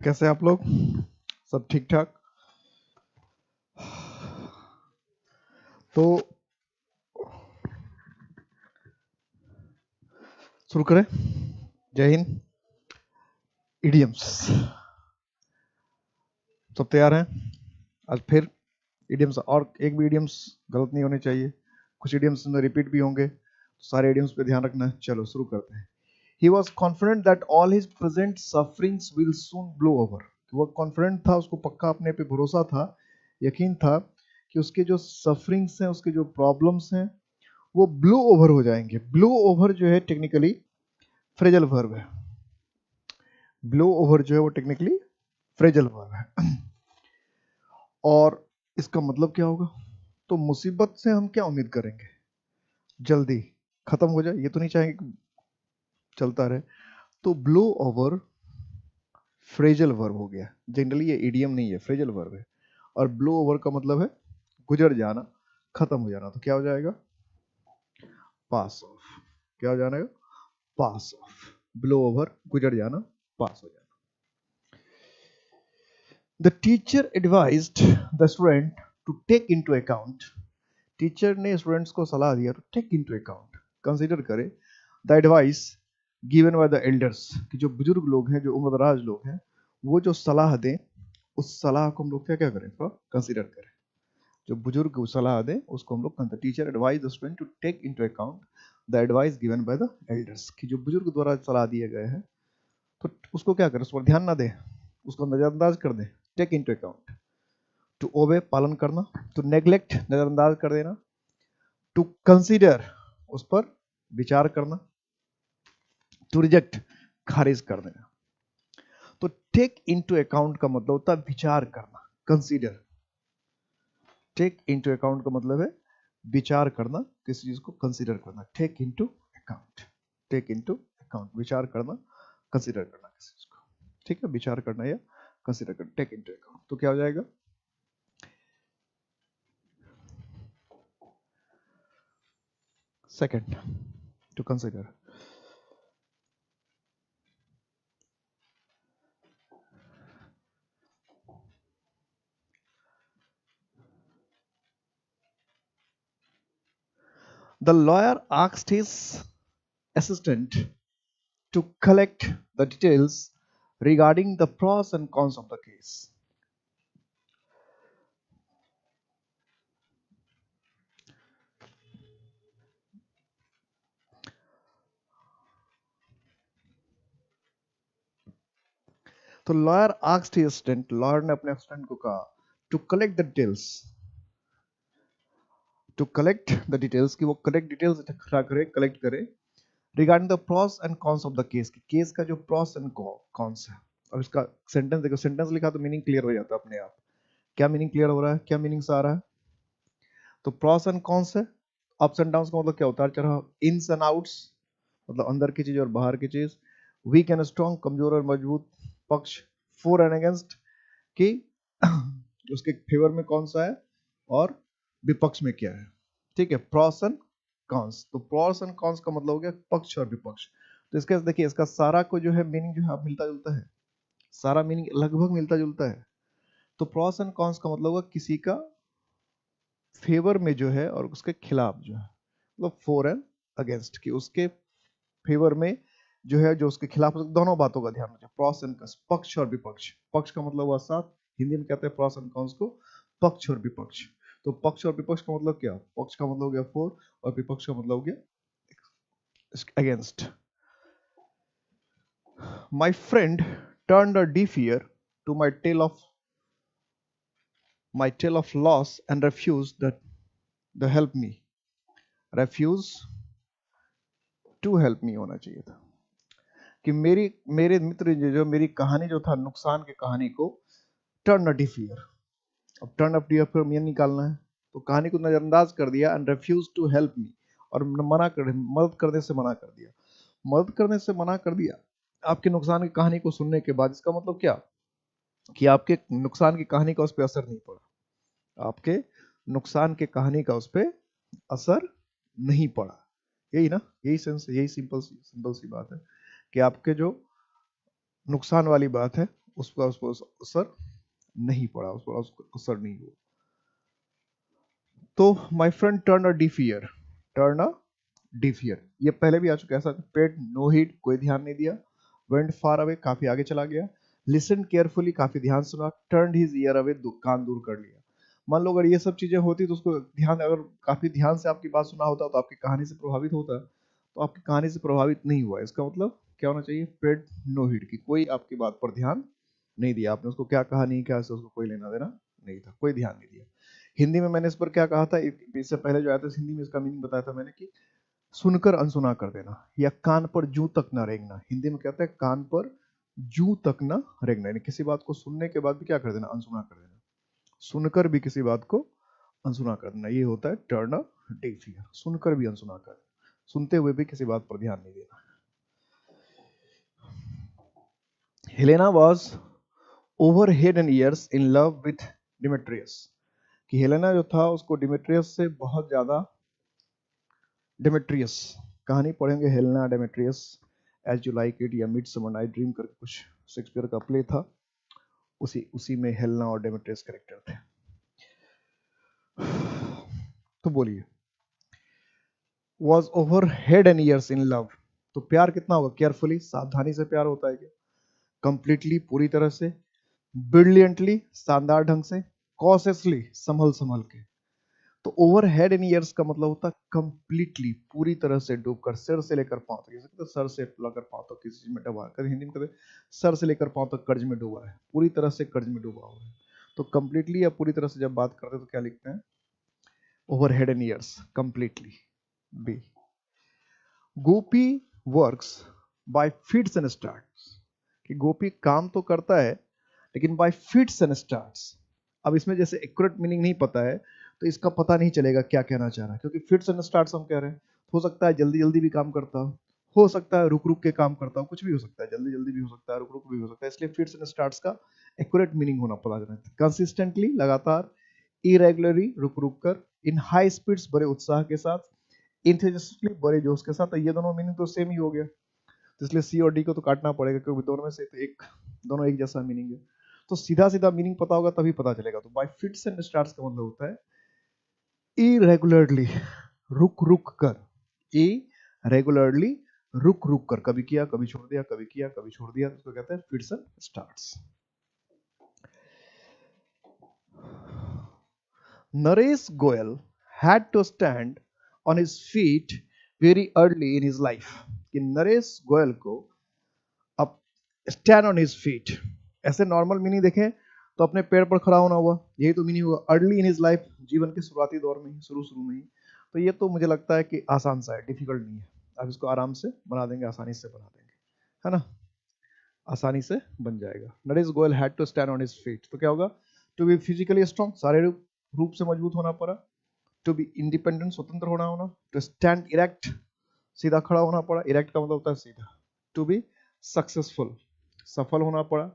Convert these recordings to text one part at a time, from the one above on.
कैसे आप लोग? सब ठीक ठाक? तो शुरू करें। जय हिंद। इडियम्स सब तैयार हैं? आज फिर इडियम्स, और एक भी इडियम्स गलत नहीं होने चाहिए। कुछ इडियम्स में रिपीट भी होंगे, तो सारे इडियम्स पे ध्यान रखना है। चलो शुरू करते हैं। He was confident that all his present sufferings will soon blow over. वो कॉन्फिडेंट था, उसको पक्का अपने पे भरोसा था, यकीन था कि उसके जो सफरिंग्स हैं, उसके जो प्रॉब्लम्स हैं, वो ब्लो ओवर हो जाएंगे। ब्लो ओवर जो है टेक्निकली फ्रेजल वर्ब है। ब्लो ओवर जो है वो टेक्निकली फ्रेजल वर्ब है। और इसका मतलब क्या होगा? तो मुसीबत से हम क्या उम्मीद करेंगे? जल्दी खत्म हो जाए, ये तो नहीं चाहेंगे कि चलता रहे। तो ब्लो ओवर फ्रेजल वर्ब हो गया। जनरली ये इडियम नहीं है, फ्रेजल वर्ब है। और ब्लो ओवर का मतलब है गुजर जाना, खत्म हो जाना। तो क्या हो जाएगा? पास ऑफ। क्या हो जाएगा? पास ऑफ। ब्लो ओवर गुजर जाना, पास हो जाना। The teacher advised the student to take into account. Teacher ने स्टूडेंट्स को सलाह दिया, to take into account, consider करे, the advice given by the elders, कि जो बुजुर्ग लोग हैं, जो उम्रदराज लोग हैं, वो जो सलाह दें, उस सलाह को हम लोग क्या क्या करें? कंसीडर करें। जो बुजुर्ग सलाह दें उसको हम लोग, teacher advise the student to take into account the advice given by the elders, कि जो बुजुर्ग द्वारा सलाह दिए गए हैं, तो उसको क्या करें? उस पर ध्यान ना दें, उसको नजरअंदाज कर दें। Take into account, to obey पालन करना, टू नेग्लेक्ट नजरअंदाज कर देना, टू कंसीडर उस पर विचार करना, टू रिजेक्ट खारिज कर देना। तो टेक इनटू अकाउंट का मतलब होता है विचार करना, कंसीडर। टेक इनटू अकाउंट का मतलब है विचार करना, किसी चीज को कंसीडर करना। Take into account, take into account, विचार करना, कंसीडर करना किसी चीज को। ठीक है, विचार करना या कंसीडर करना, टेक इनटू अकाउंट। तो क्या हो जाएगा? Second, to consider. The lawyer asked his assistant to collect the details regarding the pros and cons of the case. तो lawyer asked his assistant, lawyer ने अपने असिस्टेंट को कहा, to collect the details, to collect the details, कि वो collect details इकट्ठा करे, collect करे, regarding the pros and cons of the case, case का जो प्रॉस एंड कॉन्स है। और इसका सेंटेंस देखो, सेंटेंस लिखा तो मीनिंग क्लियर हो जाता है अपने आप। क्या मीनिंग क्लियर हो रहा है? क्या मीनिंग्स आ रहा है? तो प्रॉस एंड कॉन्स है, अप्स एंड डाउन्स का मतलब क्या होता है? चढ़ाव, इन्स एंड आउट्स, मतलब अंदर की चीज और बाहर की चीज, वीक एंड स्ट्रॉन्ग, कमजोर और मजबूत पक्ष, फॉर एंड अगेंस्ट, कि उसके फेवर में कौन सा है और विपक्ष में क्या है। ठीक है, प्रॉस एंड कॉन्स। तो प्रॉस एंड कॉन्स का मतलब हो गया पक्ष और विपक्ष। तो इसका देखिए, इसका सारा को जो है मीनिंग जो है मिलता जुलता है, सारा मीनिंग लगभग मिलता जुलता है। तो प्रॉस एंड कॉन्स का मतलब होगा किसी का फेवर में जो है और उसके खिलाफ जो है, मतलब फॉर एंड अगेंस्ट, कि उसके फेवर में जो है, जो उसके खिलाफ, दोनों बातों का ध्यान रखें। प्रॉस एंड कॉन्स, पक्ष और विपक्ष। पक्ष का मतलब हुआ साथ, हिंदी में कहते हैं प्रॉस एंड कॉन्स को पक्ष और विपक्ष। तो पक्ष और विपक्ष का मतलब क्या? पक्ष का मतलब हो गया फॉर और विपक्ष का मतलब हो गया against. My friend turned a deaf ear to my tale of loss and refused the help me. Refuse to help me होना चाहिए था, कि मेरे मित्र जो मेरी कहानी जो था, नुकसान की कहानी को टर्न अ डिफ ईयर। अब टर्न अप डिफ ईयर निकालना है, तो कहानी को नजरअंदाज कर दिया, and refuse to help me, और मदद करने से मना कर दिया। मदद करने से मना कर दिया आपके नुकसान की कहानी को सुनने के बाद। इसका मतलब क्या? कि आपके नुकसान की कहानी का उस पर असर नहीं पड़ा, आपके नुकसान की कहानी का उस पर असर नहीं पड़ा। यही ना, यही सेंस, यही सिंपल सी बात है, कि आपके जो नुकसान वाली बात है उसको असर नहीं पड़ा, उसको असर नहीं हुआ। तो my friend turn a deaf year, turn a deaf year, ये पहले भी आ चुका है ऐसा। पेड नो हीड, कोई ध्यान नहीं दिया। वेंट फार अवे, काफी आगे चला गया। लिसन केयरफुली, काफी ध्यान सुना। टर्न हिज ईयर अवे, कान दूर कर लिया। मान लो अगर ये सब चीजें होती तो उसको ध्यान, अगर काफी ध्यान से आपकी बात सुना होता तो आपकी कहानी से प्रभावित होता, तो आपकी कहानी से प्रभावित नहीं हुआ। इसका मतलब क्या होना चाहिए? पेड नो हीड, की कोई आपकी बात पर ध्यान नहीं दिया। आपने उसको क्या कहा नहीं कहा से उसको कोई लेना देना नहीं था, कोई ध्यान नहीं दिया। हिंदी में मैंने इस पर क्या कहा था, इससे पहले जो आया था हिंदी में, इसका मीनिंग बताया था मैंने कि सुनकर अनसुना कर देना, या कान पर जूं तक न रेंगना। हिंदी में कहते हैं कान पर जूं तक न रेंगना, यानी किसी बात को सुनने के बाद भी क्या कर देना? अनसुना कर देना। सुनकर भी किसी बात को अनसुना कर देना, ये होता है टर्न अ डीफ ईयर। सुनकर भी अनसुना कर देना, सुनते हुए भी किसी बात पर ध्यान नहीं देना। Helena was over head and years in love with Demetrious, कि हेलेना जो था उसको डिमेट्रियस से बहुत ज्यादा, डेमेट्रियस, कहानी पढ़ेंगे Helena Demetrius, As You Like It या मिडसमर नाइट ड्रीम करके कुछ शेक्सपियर का प्ले था, उसी में हेलेना और डेमेट्रियस कैरेक्टर थे। तो बोलिए, was over head and years in love, तो प्यार कितना होगा? केयरफुली, सावधानी से प्यार होता है क्या? कंप्लीटली, पूरी तरह से। ब्रिलियंटली, शानदार ढंग से। कॉशियसली, संभल संभल के। तो ओवर हेड इन ईयर्स का मतलब होता है कंप्लीटली, पूरी तरह से डूबकर, सिर से लेकर पांव तक, जैसे तो सर से लेकर पांव तक किसी चीज में डूबा है, हिंदी में कहते सर से लेकर पांव तक कर्ज में डूबा है, पूरी तरह से कर्ज में डूबा हुआ है। तो कंप्लीटली या पूरी तरह से जब बात करते हैं तो क्या लिखते हैं? Over head in ears, completely. B, Gopi works by fits and starts, कि गोपी काम तो करता है लेकिन बाय फिट्स एंड स्टार्ट्स। अब इसमें जैसे एक्यूरेट मीनिंग नहीं पता है तो इसका पता नहीं चलेगा क्या कहना चाह रहा है, क्योंकि फिट्स एंड स्टार्ट्स हम कह रहे हैं। हो सकता है जल्दी जल्दी भी काम करता हो सकता है रुक रुक के काम करता हो, कुछ भी हो सकता है, जल्दी जल्दी भी हो सकता है, रुक रुक भी हो सकता है। इसलिए फिट्स एंड स्टार्ट्स का एक्यूरेट मीनिंग होना पता चलता है। कंसिस्टेंटली, लगातार। इरेगुलरली, रुक रुक कर। इन हाई स्पीड्स, बड़े उत्साह के साथ। इंथुसियास्टिकली, बड़े जोश के साथ। ये दोनों मीनिंग तो सेम ही हो गया, तो इसलिए सी और डी को तो काटना पड़ेगा क्योंकि दोनों में से तो एक, दोनों एक जैसा मीनिंग है। तो सीधा सीधा मीनिंग पता होगा तभी पता चलेगा। तो बाय फिट्स एंड स्टार्ट्स का मतलब होता है इरेगुलरली, रुक रुक कर। इरेगुलरली, रुक रुक कर, कभी किया कभी छोड़ दिया, कभी किया कभी छोड़ दिया, तो उसको कहते हैं fits and starts. Naresh Goyal had to stand on his feet very early in his life, कि नरेश गोयल को अब स्टैंड ऑन हिज फीट, ऐसे नॉर्मल मीनिंग देखें तो अपने पैर पर खड़ा होना हुआ, यही तो मीनिंग हुआ। अर्ली इन हिज लाइफ, जीवन के शुरुआती दौर में ही, शुरू में ही। तो ये तो मुझे लगता है कि आसान सा है, डिफिकल्ट नहीं है। अब इसको आराम से बना देंगे, आसानी से बना देंगे, है ना, आसानी से बन जाएगा। Naresh Goyal had to stand on his feet, तो क्या होगा? टू बी फिजिकली स्ट्रॉन्ग, शारीरिक रूप से मजबूत होना पड़ा। टू बी इंडिपेंडेंट, स्वतंत्र होना। टू स्टैंड इरेक्ट, सीधा खड़ा होना पड़ा। इरेक्ट का मतलब होता है सीधा। टू बी सक्सेसफुल, सफल होना पड़ा।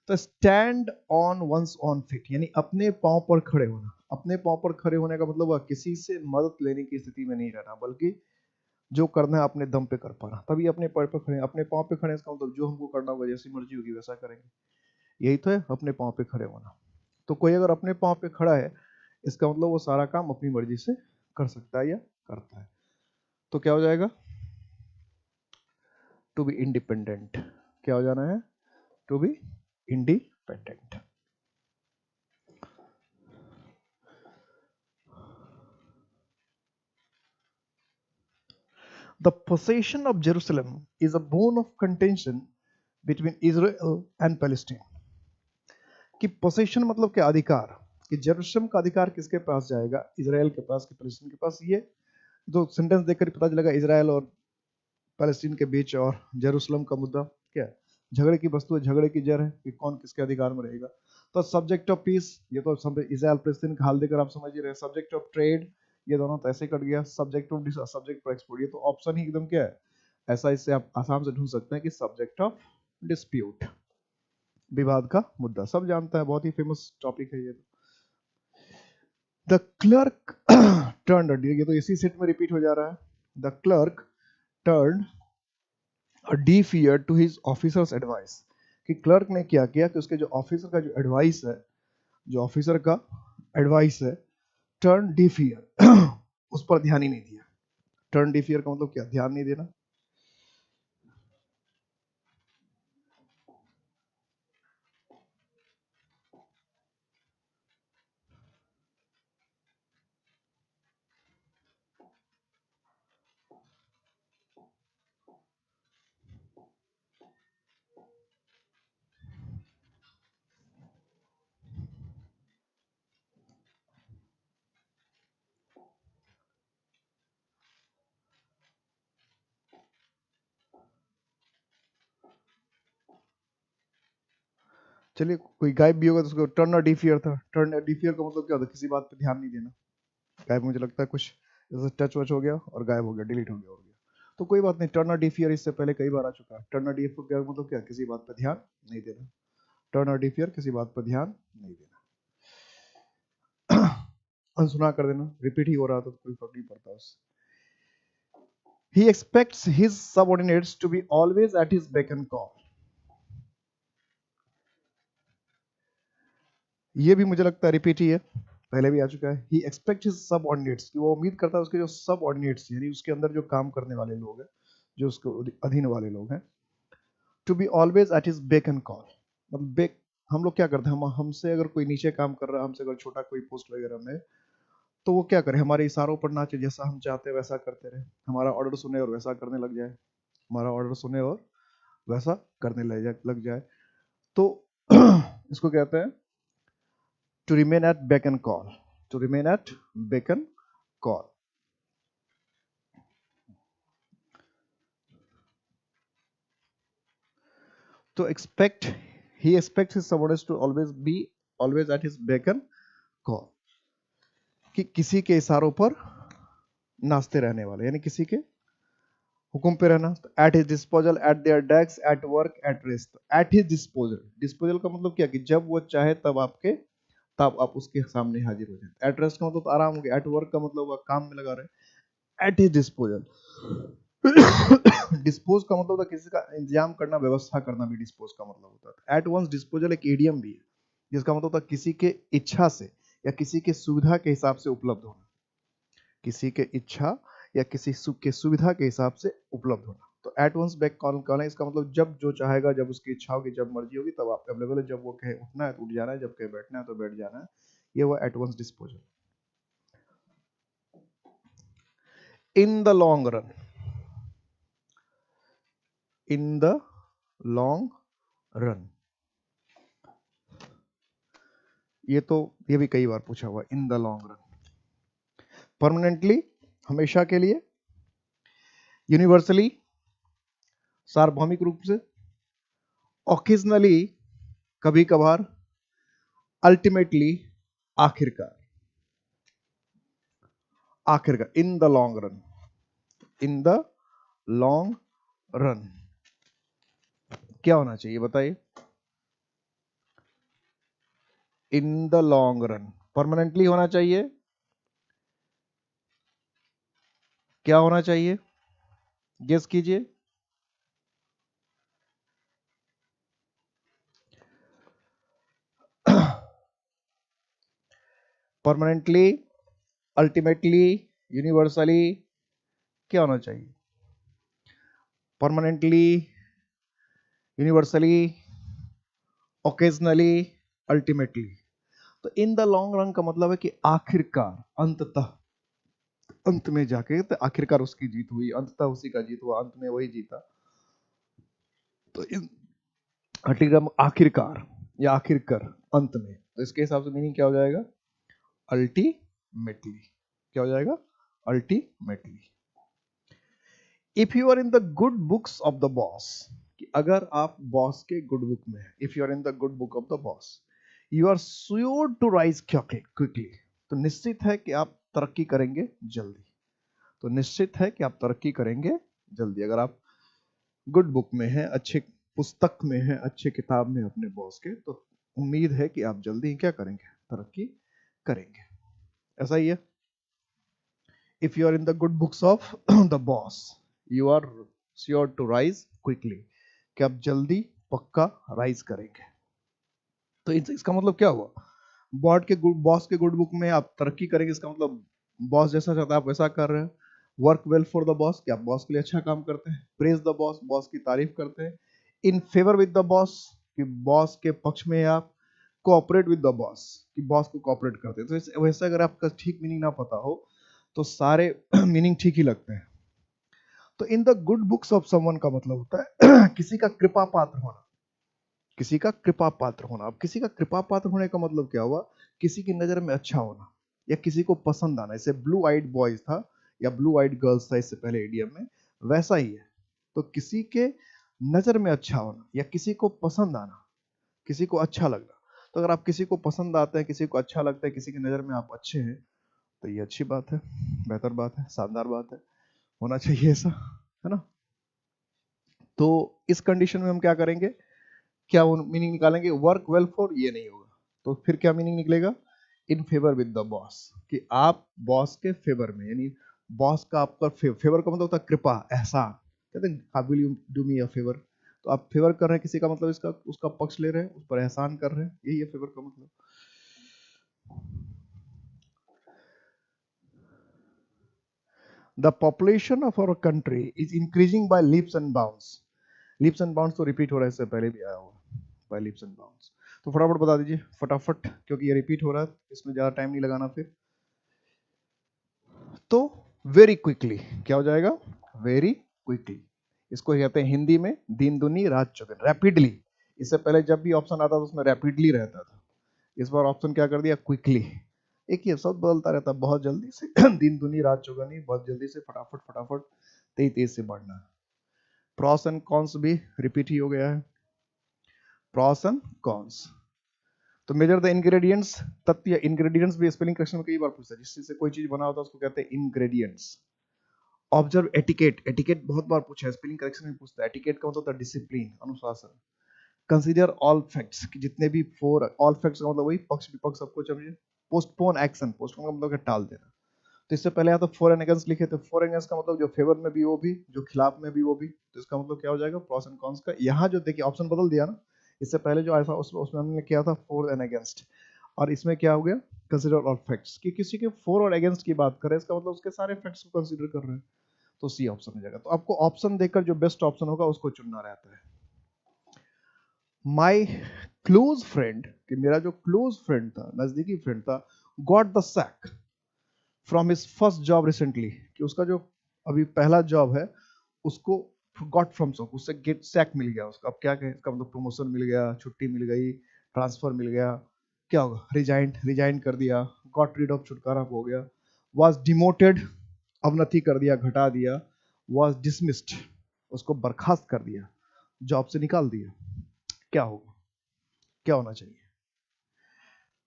तो stand on once on feet, यानी अपने पांव पर खड़े होना। अपने पांव पर खड़े होने का मतलब हुआ किसी से मदद लेने की स्थिति में नहीं रहना, बल्कि जो करना है अपने दम पे कर पाना, तभी अपने पैर पर खड़े, अपने पांव पे खड़े। इसका मतलब जो हमको करना होगा, जैसी मर्जी होगी वैसा करेंगे, यही तो है अपने पांव पे खड़े होना। तो कोई अगर अपने पांव पे खड़ा है, इसका मतलब वो सारा काम अपनी मर्जी से कर सकता है या करता है। तो क्या हो जाएगा? टू बी इंडिपेंडेंट, क्या हो जाना है? To be independent. The possession of Jerusalem is a bone of contention between Israel and Palestine, कि पोसेशन मतलब क्या? अधिकार, कि जेरूशलेम का अधिकार किसके पास जाएगा? इजराइल के पास कि पैलेस्टीन के पास? ये जो सेंटेंस देखकर पता चलेगा इजराइल और पैलेस्टीन के बीच और जेरूशलेम का मुद्दा क्या है? झगड़े की वस्तु है, झगड़े की जड़ है कि कौन किसके अधिकार में रहेगा। तो सब्जेक्ट ऑफ पीस, ये तो इजराइल पैलेस्टीन का हाल देकर आप समझ ही रहे। सब्जेक्ट ऑफ ट्रेड, ये दोनों तो ऐसे कट गया। Subject of subject for export, ये तो ऑप्शन ही एकदम क्या है, ऐसा इससे आप आसाम से ढूंढ सकते हैं कि सब्जेक्ट ऑफ डिस्प्यूट, विवाद का मुद्दा, सब जानता है, बहुत ही फेमस टॉपिक है ये। द क्लर्क टर्न, ये तो इसी सेट में रिपीट हो जा रहा है। The clerk turn a deaf ear to his officer's advice, कि क्लर्क ने क्या किया कि उसके जो ऑफिसर का जो एडवाइस है, जो ऑफिसर का एडवाइस है, टर्न डिफ ईयर, उस पर ध्यान ही नहीं दिया। टर्न डिफ ईयर का मतलब क्या? ध्यान नहीं देना। चलिए, कोई गायब भी होगा तो उसको टर्न अ डिफ ईयर था। टर्न अ डिफ ईयर का मतलब क्या होता है? किसी बात पे ध्यान नहीं देना। गायब मुझे लगता है कुछ जैसे टच वच हो गया और गायब हो गया, डिलीट हो गया। तो कोई बात नहीं, टर्न अ डिफ ईयर इससे पहले कई बार आ चुका है। टर्न अ डिफ ईयर मतलब क्या? किसी बात पे ध्यान नहीं देना। टर्न अ डिफ ईयर, किसी बात पर ध्यान नहीं देना। अनसुना कर देना, रिपीट ही हो रहा था तो कोई फर्क नहीं पड़ता उससे। He expects his subordinates to be always at his beck and call. ये भी मुझे लगता है रिपीट ही है, पहले भी आ चुका है। He expects his subordinates, कि वो उम्मीद करता है उसके जो सबऑर्डिनेट्स यानी उसके अंदर जो काम करने वाले लोग हैं, जो उसके अधीन वाले लोग हैं, to be always at his beck and call। मतलब बेक, हम लोग क्या करते हैं, हम हमसे अगर कोई नीचे काम कर रहा है, हमसे अगर छोटा कोई पोस्ट वगैरह में, तो वो क्या करे? हमारे इशारों पर नाचे, जैसा हम चाहते हैं वैसा करते रहे, हमारा ऑर्डर सुने और वैसा करने लग जाए, हमारा ऑर्डर सुने और वैसा करने लग जाए। तो इसको कहते हैं to remain at beck and call. To remain at beck and call. तो expect, he expects his subordinates to always be always at his beck and call, कि किसी के इशारों पर नाचते रहने वाले, यानी किसी के हुक्म पे रहना। At his disposal, eight there desk, at work, at rest. At his disposal, disposal का मतलब क्या? कि जब वो चाहे तब आपके, तब आप उसके सामने हाजिर हो जाए। एट रेस्ट का मतलब तो आराम हो गया। एट वर्क का मतलब वो काम में लगा रहे। एट हिज डिस्पोजल, डिस्पोज का मतलब होता है किसी का इंतजाम करना, व्यवस्था करना भी डिस्पोज का मतलब होता है। एट वंस डिस्पोजल एक इडियम भी है, जिसका मतलब होता है किसी के इच्छा से या किसी के सुविधा के हिसाब से उपलब्ध होना। किसी के इच्छा या किसी के सुविधा के हिसाब से उपलब्ध होना। तो एट वंस बैक कॉल है, इसका मतलब जब जो चाहेगा, जब उसकी इच्छा होगी, जब मर्जी होगी, तब आप अवेलेबल है। जब वो कहे उठना है तो उठ जाना है, जब कहे बैठना है तो बैठ जाना है। ये वो at once disposal. In the long run, in the long run, ये भी कई बार पूछा हुआ। In the long run, permanently, हमेशा के लिए, यूनिवर्सली, सार्वभौमिक रूप से, ओकेजनली, कभी कभार, अल्टीमेटली, आखिरकार। आखिरकार, इन the long run, in the long run क्या होना चाहिए बताइए? इन द लॉन्ग रन परमानेंटली होना चाहिए, क्या होना चाहिए? गेस कीजिए। परमानेंटली, अल्टीमेटली, यूनिवर्सली, क्या होना चाहिए? Permanently, universally, occasionally, ultimately. तो इन द लॉन्ग रन का मतलब है कि आखिरकार, अंततः, अंत में जाके तो आखिरकार उसकी जीत हुई, अंततः उसी का जीत हुआ, अंत में वही जीता। तो इन आखिरकार या आखिरकार, अंत में, तो इसके हिसाब से मीनिंग क्या हो जाएगा? अल्टीमेटली। क्या हो जाएगा? Ultimately. If you are in the good books of the boss, कि अगर आप बॉस के गुड बुक में है, if you are in the good book of the boss, you are sure to rise quickly, तो निश्चित है कि आप तरक्की करेंगे जल्दी। तो निश्चित है कि आप तरक्की करेंगे जल्दी। अगर आप गुड बुक में है, अच्छे पुस्तक में है, अच्छे किताब में अपने बॉस के, तो उम्मीद है कि आप जल्दी क्या करेंगे? तरक्की करेंगे। ऐसा ही है। If you are in the good books of the boss, you are sure to rise quickly, कि आप जल्दी पक्का राइज करेंगे। तो इसका मतलब क्या हुआ, बॉस के गुड बुक में आप तरक्की करेंगे, इसका मतलब बॉस जैसा चाहता है आप वैसा कर रहे हैं। Work well for the boss, कि आप बॉस के लिए अच्छा काम करते हैं। प्रेज द बॉस, बॉस की तारीफ करते हैं। In favour with the boss, कि बॉस के पक्ष में आप कोऑपरेट विद द बॉस, कि बॉस को कोऑपरेट करते हैं। तो वैसे अगर आपका ठीक मीनिंग ना पता हो तो सारे मीनिंग ठीक ही लगते हैं। तो इन the good books of someone का मतलब होता है किसी का कृपा पात्र होना, किसी का कृपा पात्र होना। अब किसी का कृपा पात्र होने का मतलब क्या हुआ, किसी की नजर में अच्छा होना या किसी को पसंद आना। जैसे ब्लू आइड बॉयज था या ब्लू आइड गर्ल्स था इससे पहले इडियम में, वैसा ही है। तो किसी के नजर में अच्छा होना या किसी को पसंद आना, किसी को अच्छा लगना। तो अगर आप किसी को पसंद आते हैं, किसी को अच्छा लगता है, किसी की नजर में आप अच्छे हैं, तो ये अच्छी बात है, बेहतर बात है, शानदार बात है, होना चाहिए ऐसा, है ना। तो इस कंडीशन में हम क्या करेंगे, क्या मीनिंग निकालेंगे, वर्क वेल फॉर, ये नहीं होगा। तो फिर क्या मीनिंग निकलेगा, in favour with the boss, कि आप बॉस के फेवर में, यानी बॉस का आपका फेवर का मतलब होता है कृपा, एहसान। कहते हैं I will you do me a favour, तो आप फेवर कर रहे हैं किसी का, मतलब इसका उसका पक्ष ले रहे हैं, उस पर एहसान कर रहे हैं, यही है फेवर का मतलब। The population of our country is increasing by leaps and bounds. Leaps and bounds तो रिपीट हो रहा है, इससे पहले भी आया हुआ, बाय लीप्स एंड बाउंड्स। तो फटाफट बता दीजिए, फटाफट, क्योंकि ये रिपीट हो रहा है, इसमें ज्यादा टाइम नहीं लगाना फिर। तो वेरी क्विकली क्या हो जाएगा, वेरी क्विकली। इसको कहते हैं हिंदी में दिन दुनी रात चौगुनी, रैपिडली। इससे पहले जब भी ऑप्शन आता था उसमें रैपिडली रहता था, इस बार ऑप्शन क्या कर दिया, क्विकली। एक ही शब्द बदलता रहता है, बहुत जल्दी से दिन दुनी रात चौगुनी, बहुत जल्दी से, फटाफट फटाफट, तेज तेज से बढ़ना। प्रॉस एंड कॉन्स भी रिपीट ही हो गया है, प्रॉस एंड कॉन्स। तो मेजर द इंग्रेडिएंट्स, तत्व या इंग्रेडिएंट्स भी स्पेलिंग करेक्शन में कई बार पूछता है, जिस चीज से कोई चीज बना होता है उसको कहते हैं इंग्रेडिएंट्स। ऑब्जर्व एटिकेट, एटिकेट बहुत बार पूछा है, स्पेलिंग करेक्शन में पूछता है। एटिकेट का मतलब होता है डिसिप्लिन, अनुशासन। कंसीडर ऑल फैक्ट्स, कि जितने भी फोर, ऑल फैक्ट्स का मतलब वही पक्ष विपक्ष सबको समझिए। पोस्टपोन एक्शन, पोस्टपोन का मतलब है टाल देना। तो इससे पहले यहाँ तो फॉर एंड अगेंस्ट लिखे थे, फॉर एंड अगेंस्ट का मतलब जो फेवर में भी वो भी, जो खिलाफ में भी वो भी। तो इसका मतलब क्या हो जाएगा, प्रॉस एंड कॉन्स का। यहाँ जो देखिए ऑप्शन बदल दिया ना, इससे पहले जो आया था उसमें हमने किया था फॉर एंड अगेंस्ट, और इसमें क्या हो गया, कंसीडर ऑल फैक्ट्स, कि किसी के फॉर और अगेंस्ट की बात करें, इसका मतलब उसके सारे फैक्ट्स को कंसीडर कर रहे हैं। तो सी ऑप्शन हो जाएगा। तो आपको ऑप्शन देकर जो बेस्ट ऑप्शन होगा उसको चुनना रहता है। माई क्लोज फ्रेंड, कि मेरा जो क्लोज फ्रेंड था, नजदीकी फ्रेंड था, got the sack from his first job recently, कि उसका जो अभी पहला जॉब है उसको गॉट फ्रॉम सॉक, उससे गेट सैक मिल गया उसका। अब क्या कहें, इसका मतलब प्रमोशन मिल गया, छुट्टी मिल गई, ट्रांसफर मिल गया, क्या होगा, रिजाइन, रिजाइन कर दिया, गॉट रीड ऑफ, छुटकारा हो गया। वाज डिमोटेड, अवनति कर दिया, घटा दिया। वाज डिसमिस्ड, उसको बर्खास्त कर दिया, जॉब से निकाल दिया। क्या होगा, क्या होना चाहिए,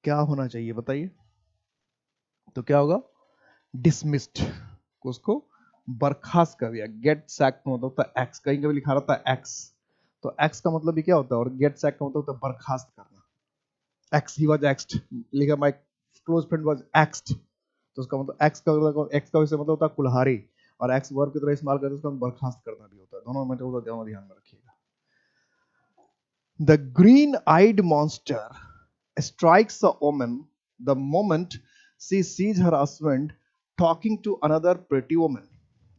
क्या होना चाहिए बताइए। तो क्या होगा, डिसमिस्ड, उसको बर्खास्त कर दिया। गेट सैक मतलब होता है एक्स, कहीं कभी लिखा रहता है एक्स, तो एक्स का मतलब भी क्या होता है, और गेट सैक का मतलब होता है बर्खास्त करना। एक्स, ही वाज एक्स्ड, लिखा माय क्लोज फ्रेंड वाज एक्स्ड, तो उसका मतलब एक्स का वैसे मतलब होता है कुल्हाड़ी, और एक्स वर्ब की तरह इस्तेमाल करते हैं उसका बर्खास्त करना भी होता है। दोनों में तो ध्यान में रखिएगा। The green eyed monster strikes a woman the moment she sees her husband talking to another pretty woman,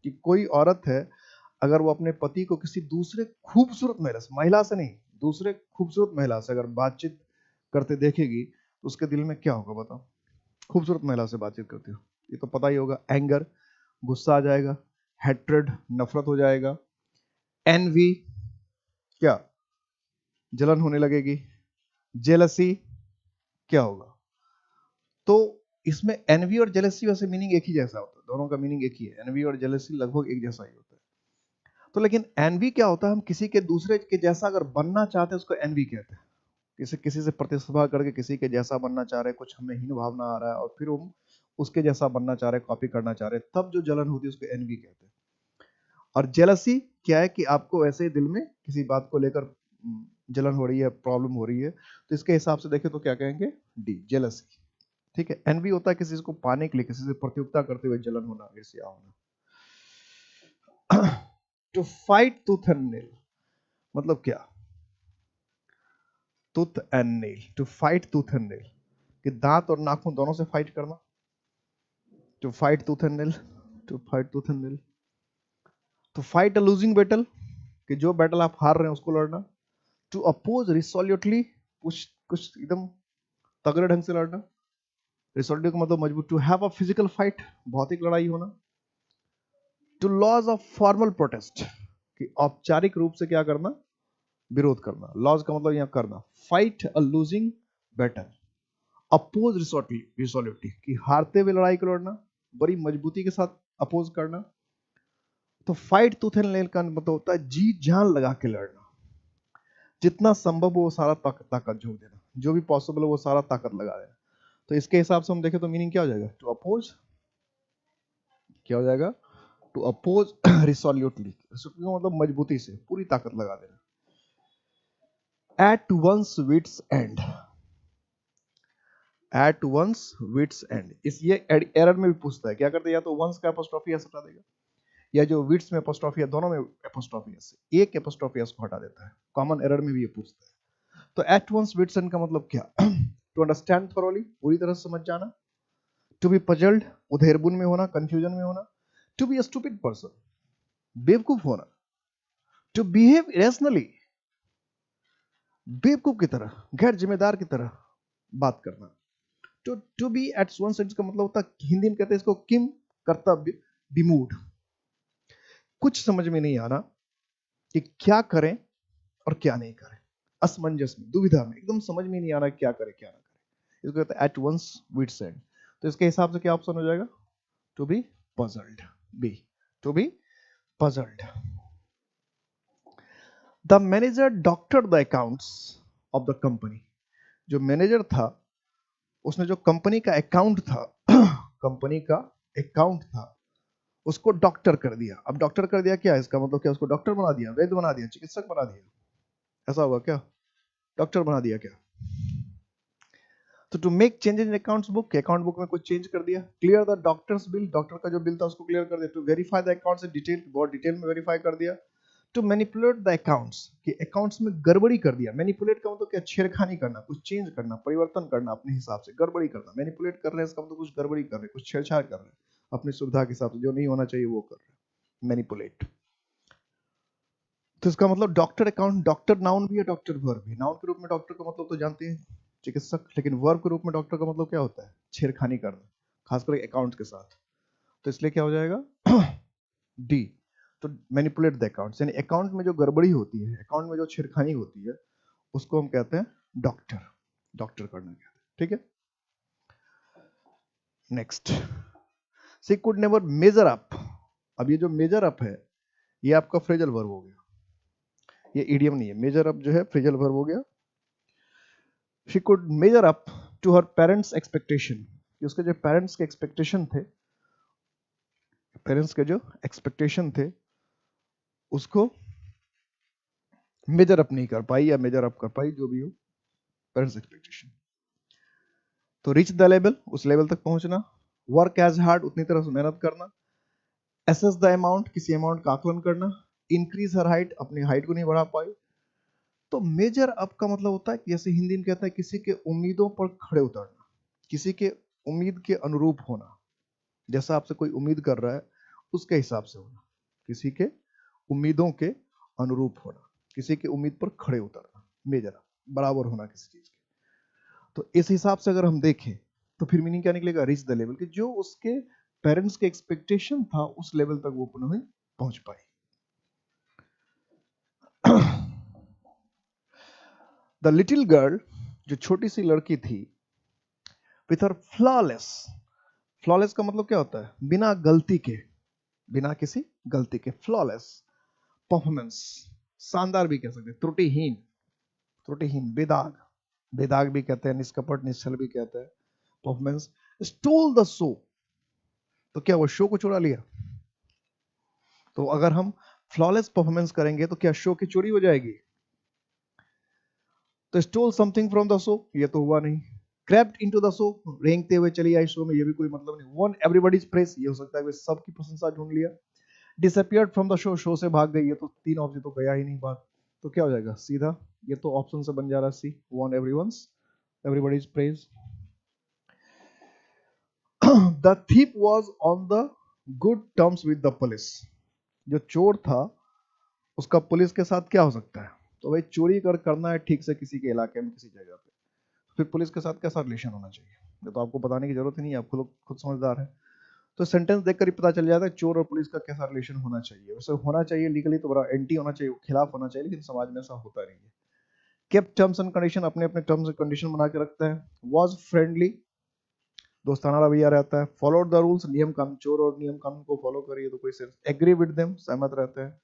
कि कोई औरत है, अगर वो अपने पति को किसी दूसरे खूबसूरत महिला से नहीं, दूसरे खूबसूरत महिला से अगर बातचीत करते देखेगी तो उसके दिल में क्या होगा बताओ। खूबसूरत महिला से बातचीत करती हो, ये तो पता ही होगा, एंगर, गुस्सा आ जाएगा, हेट्रेड, नफरत हो जाएगा, एनवी, क्या, जलन होने लगेगी, जेलसी, क्या होगा। तो इसमें एनवी और जेलसी वैसे मीनिंग एक ही जैसा होता है, दोनों का मीनिंग एक ही है, एनवी और जेलसी लगभग एक जैसा ही होता है। तो लेकिन एनवी क्या होता है, हम किसी के दूसरे के जैसा अगर बनना चाहते हैं उसको एनवी कहते हैं। किसी से प्रतिस्पर्धा करके किसी के जैसा बनना चाह रहे हैं, कुछ हमें हीन भावना आ रहा है और फिर हम उसके जैसा बनना चाह रहे हैं, कॉपी करना चाह रहे हैं, तब जो जलन होती है उसको एनवी कहते हैं। और जेलसी क्या है, कि आपको ऐसे दिल में किसी बात को लेकर जलन हो रही है, प्रॉब्लम हो रही है, तो इसके हिसाब से देखें तो क्या कहेंगे, डी, जेलसी। ठीक है। एनवी होता है किसी को पाने के लिए, किसी से प्रतियोगिता करते हुए जलन होना, ईर्ष्या होना। To fight tooth and nail मतलब क्या, tooth and nail, to fight tooth and nail, कि दांत और नाखून दोनों से फाइट करना, to fight tooth and nail, to fight tooth and nail, to fight a losing battle, कि जो बैटल आप हार रहे हैं उसको लड़ना, टू अपोज रिसोल्यूटली, कुछ कुछ एकदम तगड़े ढंग से लड़ना, रिसोल्यूटली का मतलब मजबूत, to have a physical fight, भौतिक लड़ाई होना, to lodge of formal protest, कि औपचारिक रूप से क्या करना, विरोध करना, लॉज का मतलब यहां करना, fight a losing battle, oppose resolutely, कि हारते हुए लड़ाई को लड़ना, बड़ी मजबूती के साथ अपोज करना। तो फाइट टूथ एंड नेल का मतलब होता है जी जान लगा के लड़ना, जितना संभव हो वो सारा ताकत झोंक देना, जो भी पॉसिबल हो वो सारा ताकत लगा देना। तो इसके हिसाब से हम देखें तो मीनिंग क्या हो जाएगा, टू अपोज, क्या हो जाएगा, टू अपोज रिसोल्यूटली, मतलब मजबूती से पूरी ताकत लगा देना। At once wits end, at once wits end, इस ये एरर में भी पूछता है क्या करते हैं, या तो वंस का एपोस्ट्रोफी एस हटा देगा, या जो विट्स में एपोस्ट्रोफी है दोनों में एपोस्ट्रोफी एस, एक एपोस्ट्रोफी एस को हटा देता है, कॉमन एरर में भी ये पूछता है। तो एट वंस विट्स एंड का मतलब क्या, टू अंडरस्टैंड थॉरोली, पूरी तरह से समझ जाना, टू बी पजल्ड, उधेरबुन में होना, कंफ्यूजन में होना, to be a stupid person, बेवकूफ होना, टू बिहेव इरेशनली, बेवकूफ की तरह, गैर जिम्मेदार की तरह बात करना। To be at one sense का मतलब होता है, हिंदी में कहते हैं इसको किम कर्तव्य विमूढ़, कुछ समझ में नहीं आना कि क्या करें और क्या नहीं करें, असमंजस में, दुविधा में, एकदम समझ में नहीं आ रहा क्या करें क्या ना करें, इसको कहते हैं एट वंस विट्स एंड। तो इसके हिसाब से क्या ऑप्शन हो जाएगा, to be puzzled, B, to be puzzled. The manager doctored the accounts of the company, जो मैनेजर था उसने जो कंपनी का अकाउंट था कंपनी का अकाउंट था उसको डॉक्टर कर दिया। अब डॉक्टर कर दिया क्या, इसका मतलब क्या, उसको डॉक्टर बना दिया, वैद्य बना दिया, चिकित्सक बना दिया, ऐसा हुआ क्या, डॉक्टर बना दिया क्या। तो to make changes in accounts book, account book में कुछ चेंज कर दिया, clear the doctors bill, doctor का जो बिल था उसको क्लियर कर दिया, to verify the accounts in detail, बहुत डिटेल में वेरीफाई कर दिया, टू मैनिपुलेट द अकाउंट्स, कि अकाउंट्स में गड़बड़ी कर दिया, मैनिपुलेट का मतलब क्या, छेड़खानी करना, कुछ चेंज करना, परिवर्तन करना अपने हिसाब से, गड़बड़ी करना, मैनिपुलेट कर रहे हैं इसका मतलब कुछ गड़बड़ी कर रहे हैं, कुछ छेड़छाड़ कर रहे हैं अपनी सुविधा के हिसाब से, जो नहीं होना चाहिए वो कर रहे हैं, मैनिपुलेट। तो इसका मतलब डॉक्टर अकाउंट, डॉक्टर नाउन भी है, डॉक्टर वर्ब भी, नाउन के रूप में डॉक्टर का मतलब तो जानते हैं चिकित्सक, लेकिन वर्ब के रूप में डॉक्टर का मतलब क्या होता है, छेड़खानी करना, खासकर अकाउंट के साथ। तो इसलिए क्या हो जाएगा, डी, तो मैनिपुलेट द अकाउंट्स, यानी अकाउंट में जो गड़बड़ी होती है, अकाउंट में जो छेड़खानी होती है उसको हम कहते हैं डॉक्टर, डॉक्टर करना कहते हैं, ठीक है। Next, she could never major up, अब ये जो मेजर अप है ये आपका फ्रेजल वर्ब हो गया, ये इडियम नहीं है, मेजर अप जो है फ्रेजल वर्ब हो गया। She could measure up to her parents expectation, उसके जो पेरेंट्स के एक्सपेक्टेशन थे, पेरेंट्स के जो एक्सपेक्टेशन थे उसको मेजर अप नहीं कर पाई या मेजर अप कर पाई, जो भी हो, पेरेंट्स एक्सपेक्टेशन। तो रीच द लेवल, उस लेवल तक पहुंचना, वर्क एज हार्ड, उतनी तरह से मेहनत करना, एसेस द अमाउंट, किसी अमाउंट का आकलन करना, इंक्रीज हर हाइट, अपनी हाइट को नहीं बढ़ा पाई। तो मेजर अप का मतलब होता है कि जैसे हिंदी में कहता है किसी के उम्मीदों पर खड़े उतरना, किसी के उम्मीद के अनुरूप होना, जैसा आपसे कोई उम्मीद कर रहा है उसके हिसाब से होना, किसी के उम्मीदों के अनुरूप होना, किसी के उम्मीद पर खड़े उतरना, मेजर अप, बराबर होना किसी चीज के। तो इस हिसाब से अगर हम देखें तो फिर मीनिंग क्या निकलेगा, रीच द लेवल, कि जो उसके पेरेंट्स के एक्सपेक्टेशन था उस लेवल तक वो पुनः पहुंच पाई। द लिटिल गर्ल, जो छोटी सी लड़की थी, विथ हर फ्लॉलेस, फ्लॉलेस का मतलब क्या होता है, बिना गलती के, बिना किसी गलती के, फ्लॉलेस परफॉर्मेंस, शानदार भी कह सकते हैं, त्रुटिहीन, त्रुटिहीन, बेदाग, बेदाग भी कहते हैं, निष्कपट निश्चल भी कहते हैं, परफॉर्मेंस, स्टोल द शो, तो क्या वो शो को चुरा लिया, तो अगर हम फ्लॉलेस परफॉर्मेंस करेंगे तो क्या शो की चोरी हो जाएगी, तो stole something from the show, ये तो हुआ नहीं। क्रेप्ट इनटू द शो, रेंगते हुए चली आई शो में, ये भी कोई मतलब नहीं। वन एवरीबॉडीज प्रेस, ये हो सकता है कि सबकी प्रशंसा ढूंढ लिया। Disappeared from the show, show से भाग गई, ये तो तीन ऑब्जेक्ट तो गया ही नहीं बात। तो क्या हो जाएगा सीधा, ये तो ऑप्शन से बन जा रहा है सी, won everybody's praise. The thief was on the good terms with the police। जो चोर था उसका पुलिस के साथ क्या हो सकता है, तो भाई चोरी करना है ठीक से किसी के इलाके में किसी जगह पे, फिर पुलिस के साथ कैसा रिलेशन होना चाहिए, ये तो आपको बताने की जरूरत ही नहीं है, आप खुद समझदार है। तो सेंटेंस देखकर ही पता चल जाता है चोर और पुलिस का कैसा रिलेशन होना चाहिए। वैसे होना चाहिए लीगली तो बड़ा एंटी होना चाहिए, खिलाफ होना चाहिए, लेकिन समाज में ऐसा होता नहीं है। केप टर्म्स एंड कंडीशन, अपने अपने टर्म्स एंड कंडीशन बना के रखता है। वॉज फ्रेंडली, दोस्ताना रवैया रहता है। फॉलोड द रूल्स, नियम कानून, चोर और नियम कानून को फॉलो करिए तो कोई सेंस। एग्री विद देम, सहमत रहते हैं।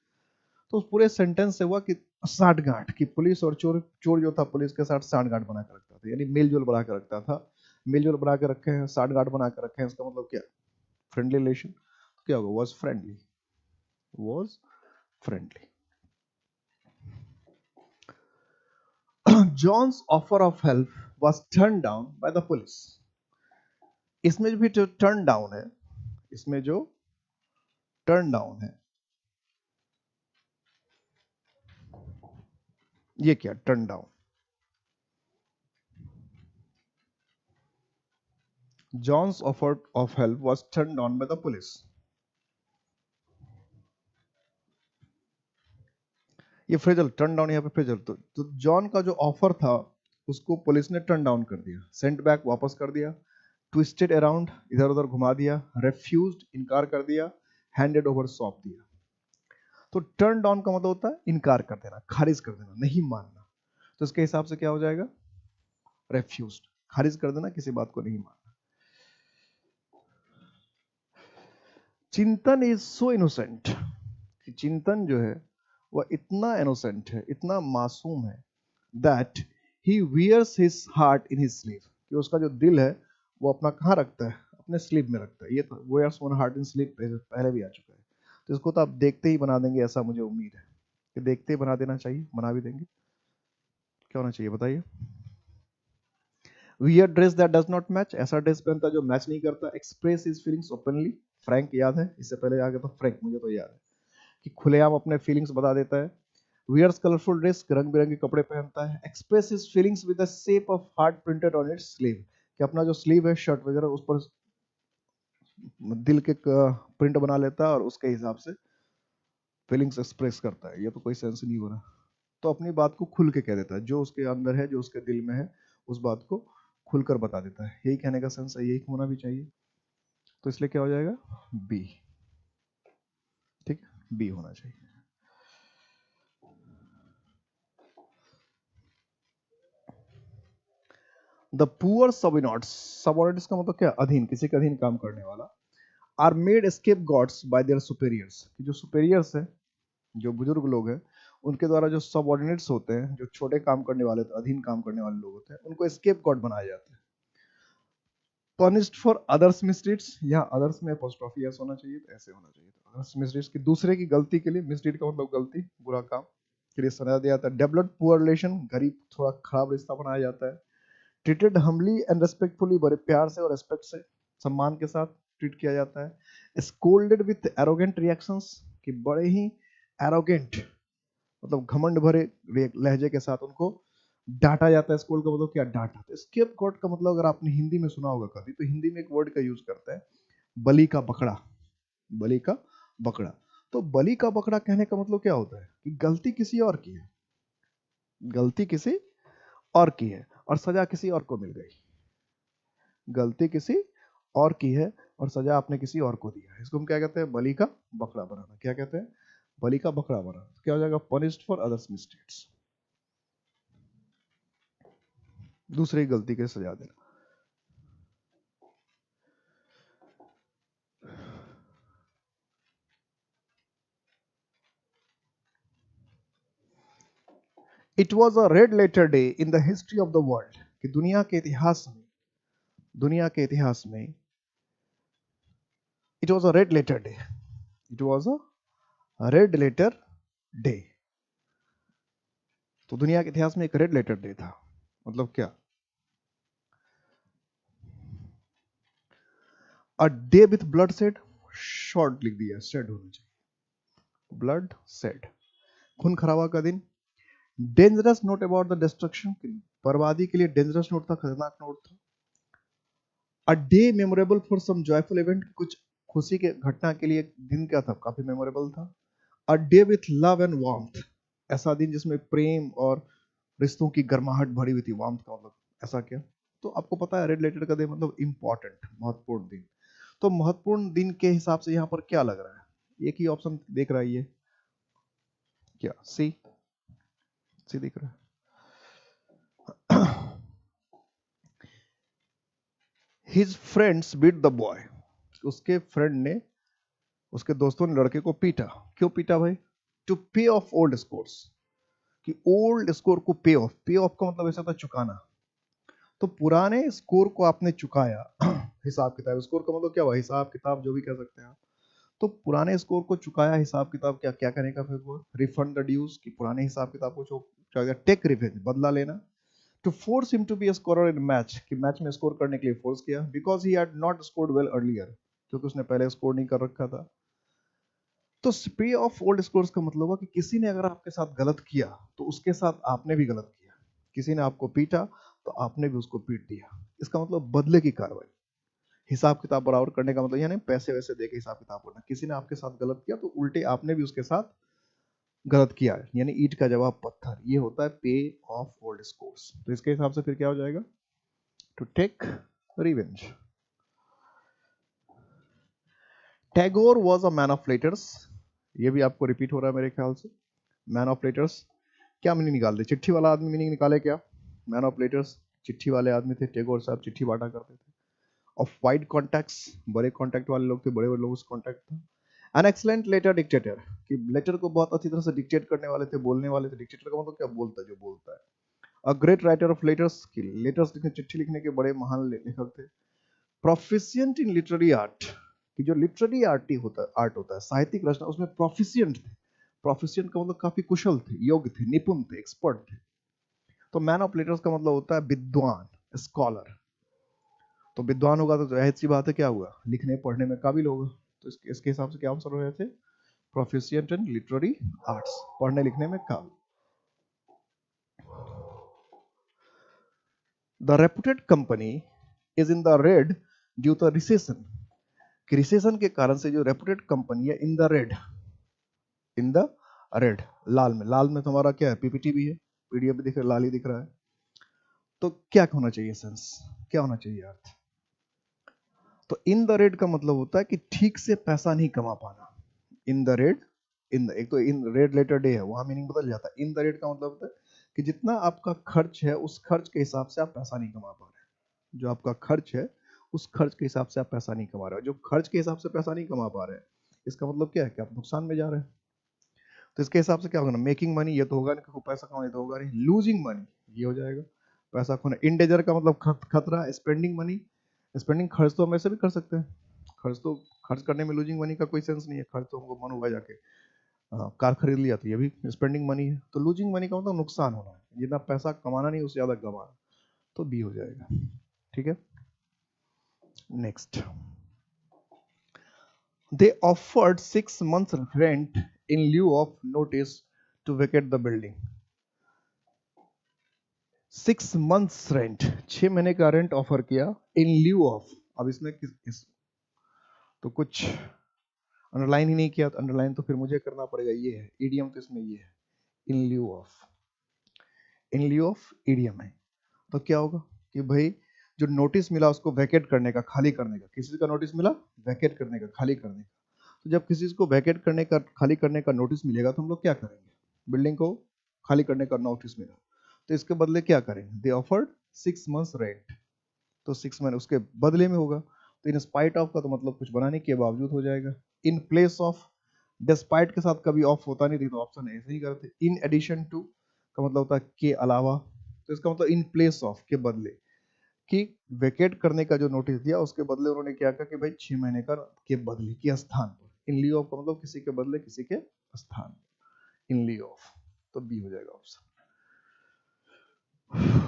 तो उस पूरे सेंटेंस से हुआ कि साठगांठ, कि पुलिस और चोर, चोर जो था पुलिस के साथ साठगांठ बना के रखता था, यानी मेलजोल बना के रखता था। मेलजोल बना के रखे हैं, साठगांठ बना के रखे हैं, इसका मतलब क्या, फ्रेंडली रिलेशन। क्या होगा, was friendly, was friendly. John's offer of help was turn down by the police. इसमें भी जो टर्न डाउन है, इसमें जो टर्न डाउन है, ये क्या turn down, John's offer of help was turn down by the police. ये फ्रेजल टर्न डाउन, यहाँ पे फ्रेजल, तो जॉन का जो ऑफर था उसको पुलिस ने टर्न डाउन कर दिया, सेंट बैक वापस कर दिया, ट्विस्टेड अराउंड इधर उधर घुमा दिया, रेफ्यूज्ड इनकार कर दिया, हैंडेड ओवर सौंप दिया। तो टर्न डाउन का मतलब होता है इनकार कर देना, खारिज कर देना, नहीं मानना। तो इसके हिसाब से क्या हो जाएगा, रेफ्यूज्ड, खारिज कर देना, किसी बात को नहीं मानना। चिंतन इज सो इनोसेंट, चिंतन जो है वह इतना इनोसेंट है, इतना मासूम है, that he wears his heart in his sleeve, कि उसका जो दिल है वो अपना कहाँ रखता है, अपने स्लीव में रखता है। ये तो wears one heart in sleeve पहले भी आ चुका है, तो इसको तो आप देखते ही बना देंगे, ऐसा मुझे उम्मीद है कि देखते ही बना देना चाहिए, बना भी देंगे। क्या होना चाहिए बताइए, wear dress that does not match, ऐसा ड्रेस पहनता जो मैच नहीं करता। Express his feelings openly, Frank याद है, इससे पहले आ गया था फ्रैंक, मुझे तो याद है कि खुलेआम अपने फीलिंग्स बता देता है। वियर्स कलरफुल ड्रेस, रंग बिरंगे कपड़े पहनता है। Express his feelings with the shape of heart printed on it's sleeve, कि अपना जो स्लीव है शर्ट वगैरह उस पर दिल के प्रिंट बना लेता है और उसके हिसाब से फीलिंग्स एक्सप्रेस करता है। ये तो कोई सेंस नहीं हो रहा, तो अपनी बात को खुल के कह देता है, जो उसके अंदर है, जो उसके दिल में है, उस बात को खुलकर बता देता है। यही कहने का सेंस है, यही होना भी चाहिए। तो इसलिए क्या हो जाएगा, बी। ठीक है, बी होना चाहिए। द पुअर सबऑर्डिनेट्स, सबऑर्डिनेट्स का मतलब क्या, अधीन, किसी के अधीन काम करने वाला। Are made scapegoats by their superiors, जो सुपेरियर्स है, जो बुजुर्ग लोग हैं, उनके द्वारा जो सबऑर्डिनेट्स होते हैं, जो छोटे काम करने वाले, अधीन काम करने वाले लोग होते हैं, उनको एस्केप गॉड बनाया जाता है। पनिश्ड फॉर अदर्स मिसडीड्स, यहाँ अदर्स में अपोस्ट्रोफी एस होना चाहिए, तो ऐसे होना चाहिए, तो अदर्स मिसडीड्स की दूसरे की गलती के लिए, मिसडीड का मतलब गलती, बुरा काम के लिए सजा दिया जाता है। डेवलप्ड पुअर रिलेशन, गरीब थोड़ा खराब रिश्ता बनाया जाता है। ट्रीटेड हम्बली एंड रेस्पेक्टफुली, बड़े प्यार से और रेस्पेक्ट से, सम्मान के साथ ट्रीट किया जाता है। स्कोल्डेड विथ एरोगेंट रिएक्शंस, कि बड़े ही एरोगेंट, मतलब घमंड भरे लहजे के साथ उनको डांटा जाता है। स्कूल का मतलब क्या, डांटा। तो स्केप गॉट का मतलब अगर आपने हिंदी में सुना होगा कभी, तो हिंदी में एक वर्ड का यूज करता है, बलि का बकरा, बलि का बकरा। तो बलि का बकरा कहने का मतलब क्या होता है, कि गलती किसी और की है, गलती किसी और की है और सजा किसी और को मिल गई, गलती किसी और की है और सजा आपने किसी और को दिया है। इसको हम क्या कहते हैं, बलि का बकरा बनाना। क्या कहते हैं, बलि का बकरा बनाना। तो क्या हो जाएगा, पनिश्ड फॉर अदर्स मिस्टेक्स, दूसरे की गलती के सजा देना। It was a red letter day in the history of the world, कि दुनिया के इतिहास में, दुनिया के इतिहास में, it was a red letter day, it was a red letter day. तो दुनिया के इतिहास में एक रेड लेटर डे था, मतलब क्या, a day with blood said, short लिख दिया, सेड होना चाहिए, ब्लड सेड, खून खराबा का दिन। Dangerous note about the destruction, बर्बादी के लिए डेंजरस नोट था, खतरनाक नोट था। A day memorable for some joyful event, कुछ खुशी के घटना के लिए दिन क्या था, काफी मेमोरेबल था। A day with love and warmth, ऐसा दिन जिसमें प्रेम और रिश्तों की गर्माहट भरी हुई थी। वार्मथ का मतलब ऐसा क्या, तो आपको पता है रेड लेटर का दिन मतलब इंपॉर्टेंट, महत्वपूर्ण दिन। तो महत्वपूर्ण दिन के हिसाब से यहाँ पर क्या लग रहा है, एक ही ऑप्शन देख रहा है ये, क्या सी, सी दिख रहा है। His friends beat the boy, उसके फ्रेंड ने, उसके दोस्तों ने लड़के को पीटा। क्यों पीटा भाई, टू पे ऑफ ओल्ड स्कोर्स, कि ओल्ड स्कोर को पे ऑफ, पे ऑफ का मतलब ऐसा था चुकाना, तो पुराने स्कोर को आपने चुकाया। हिसाब किताब, स्कोर का मतलब क्या हुआ, हिसाब किताब जो भी कह सकते हैं आप। तो पुराने स्कोर को चुकाया, हिसाब किताब क्या क्या करने का, फिर वो रिफंड द ड्यूज, कि पुराने हिसाब किताब को चुका, टेक रिवेंज, बदला लेना। To force him to be a scorer in match, कि मैच में स्कोर करने के लिए फोर्स किया, because he had not scored well earlier, क्योंकि उसने पहले स्कोर नहीं कर रखा था। तो पे ऑफ ओल्ड स्कोर्स का मतलब हुआ कि किसी ने अगर आपके साथ गलत किया तो उसके साथ आपने भी गलत किया, किसी ने आपको पीटा तो आपने भी उसको पीट दिया, इसका मतलब बदले की कार्रवाई। हिसाब किताब बराबर करने का मतलब यानी पैसे वैसे देके हिसाब किताब करना, किसी ने आपके साथ गलत किया तो उल्टे आपने भी उसके साथ गलत किया है, यानी ईंट का जवाब पत्थर, ये होता है पे ऑफ ओल्ड स्कोर्स। तो इसके हिसाब से फिर क्या हो जाएगा, to take revenge. Tagore was a man of letters, ये भी आपको रिपीट हो रहा है मेरे ख्याल से। मैन ऑफ लेटर्स क्या मीनिंग निकाल दे, चिट्ठी वाला आदमी मीनिंग निकाले क्या, मैन ऑफ लेटर्स चिट्ठी वाले आदमी थे, टैगोर साहब चिट्ठी बांटा करते थे। ऑफ वाइड कॉन्टैक्ट्स, बड़े कॉन्टैक्ट वाले लोग थे, बड़े बड़े लोगों से कॉन्टैक्ट था। एन एक्सलेंट लेटर डिक्टेटर, कि लेटर को बहुत अच्छी तरह से डिक्टेट करने वाले थे, बोलने वाले थे। डिक्टेटर का मतलब क्या, बोलता है, जो बोलता है। A great writer of letters, की लेटर्स लिखने, चिट्ठी लिखने के बड़े महान लेखक थे। प्रोफिशिएंट इन लिटरेरी आर्ट, कि जो लिटरेरी आर्ट होता है साहित्यिक रचना, उसमें प्रोफिशिएंट थे। प्रोफिशिएंट का मतलब काफी कुशल थे, योग्य थे, निपुण थे, एक्सपर्ट थे। तो मैन ऑफ लेटर्स का मतलब होता है विद्वान, स्कॉलर। तो विद्वान होगा तो जाहिर सी बात है क्या हुआ, लिखने पढ़ने में काबिल होगा। तो इसके हिसाब से क्या आंसर हो रहे थे, प्रोफिशिएंट इन लिटरेरी आर्ट्स, पढ़ने लिखने में काबिल। The reputed company is in the red due to recession, कि रिसेशन के कारण से जो रेपुटेड कंपनी है in the red, in the red, लाल में, लाल में तुम्हारा क्या है, पीपीटी भी है, पीडीएफ भी दिख रहा है, लाल ही दिख रहा है। तो क्या होना चाहिए सेंस, क्या होना चाहिए अर्थ, तो इन द रेड का मतलब होता है कि ठीक से पैसा नहीं कमा पाना। इन द रेड, इन द, एक तो इन रेड लेटर डे है, वहां मीनिंग बदल जाता है। इन द रेड का मतलब होता है कि जितना आपका खर्च है उस खर्च के हिसाब से आप पैसा नहीं कमा पा रहे, जो आपका खर्च है उस खर्च के हिसाब से आप पैसा नहीं कमा रहे हो, जो खर्च के हिसाब से पैसा नहीं कमा पा रहे हैं, इसका मतलब क्या है कि आप नुकसान में जा रहे हैं। तो इसके हिसाब से क्या होगा ना, मेकिंग मनी, ये तो होगा नहीं, क्योंकि पैसा कमाने तो होगा नहीं। लूजिंग मनी, ये हो जाएगा पैसा खोना। इन डेंजर का मतलब खतरा। स्पेंडिंग मनी, स्पेंडिंग खर्च तो हम ऐसे भी कर सकते हैं, खर्च तो, खर्च करने में लूजिंग मनी का कोई सेंस नहीं है, खर्च तो हमको मन हुआ जाके कार खरीद लिया, तो ये भी स्पेंडिंग मनी है। तो लूजिंग मनी का मतलब नुकसान होना है, जितना पैसा कमाना नहीं उससे ज्यादा गंवाना, तो बी हो जाएगा। ठीक है, next. They offered 6 months rent in lieu of notice to vacate the building. 6 months rent, 6 महीने का रेंट ऑफर किया, इन ल्यू ऑफ। अब इसमें तो कुछ अंडरलाइन ही नहीं किया, तो अंडरलाइन तो फिर मुझे करना पड़ेगा, ये है ईडीएम, तो इसमें ये है in lieu of, in lieu of EDM है। तो क्या होगा कि भाई जो नोटिस मिला उसको वैकेट करने का, खाली करने का, किसी का नोटिस मिला वैकेट करने का, खाली करने का। तो जब किसी को वैकेट करने का, खाली करने का नोटिस मिलेगा तो हम लोग क्या करेंगे, बिल्डिंग को खाली करने का नोटिस मिला तो इसके बदले क्या करेंगे, दे ऑफर्ड 6 months रेंट, तो 6 महीने उसके बदले में होगा। तो इन स्पाइट ऑफ का तो मतलब कुछ बनाने के बावजूद हो जाएगा। इन प्लेस ऑफ, डिस्पाइट के साथ कभी ऑफ होता नहीं थी, तो ऑप्शन ऐसे ही करते। इन एडिशन टू का मतलब होता है के अलावा, तो इसका मतलब इन प्लेस ऑफ के बदले, कि वेकेट करने का जो नोटिस दिया उसके बदले उन्होंने क्या कहा कि भाई 6 महीने का, के बदले, के स्थान पर। इन लियो ऑफ का मतलब किसी के बदले, किसी के स्थान, इन लियो ऑफ, तो बी हो जाएगा ऑप्शन।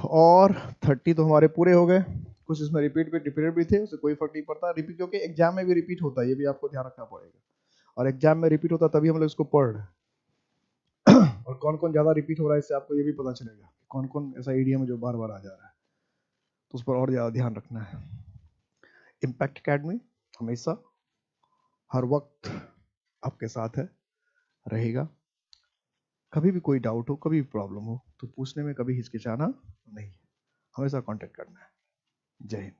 और 30 तो हमारे पूरे हो गए, कुछ इसमें रिपीट भी थे, उससे कोई फर्क नहीं पड़ता रिपीट, क्योंकि एग्जाम में भी रिपीट होता है, ये भी आपको ध्यान रखना पड़ेगा। और एग्जाम में रिपीट होता तभी हम लोग इसको पढ़ रहे हैं। और कौन कौन ज़्यादा रिपीट हो रहा है इससे आपको ये भी पता चलेगा कौन कौन ऐसा ईडीएम है जो बार बार आ जा रहा है, तो उस पर और ज़्यादा ध्यान रखना है। इम्पैक्ट अकेडमी हमेशा हर वक्त आपके साथ है, रहेगा। कभी भी कोई डाउट हो, कभी भी प्रॉब्लम हो तो पूछने में कभी हिचकिचाना नहीं, हमेशा कांटेक्ट करना है। जय हिंद।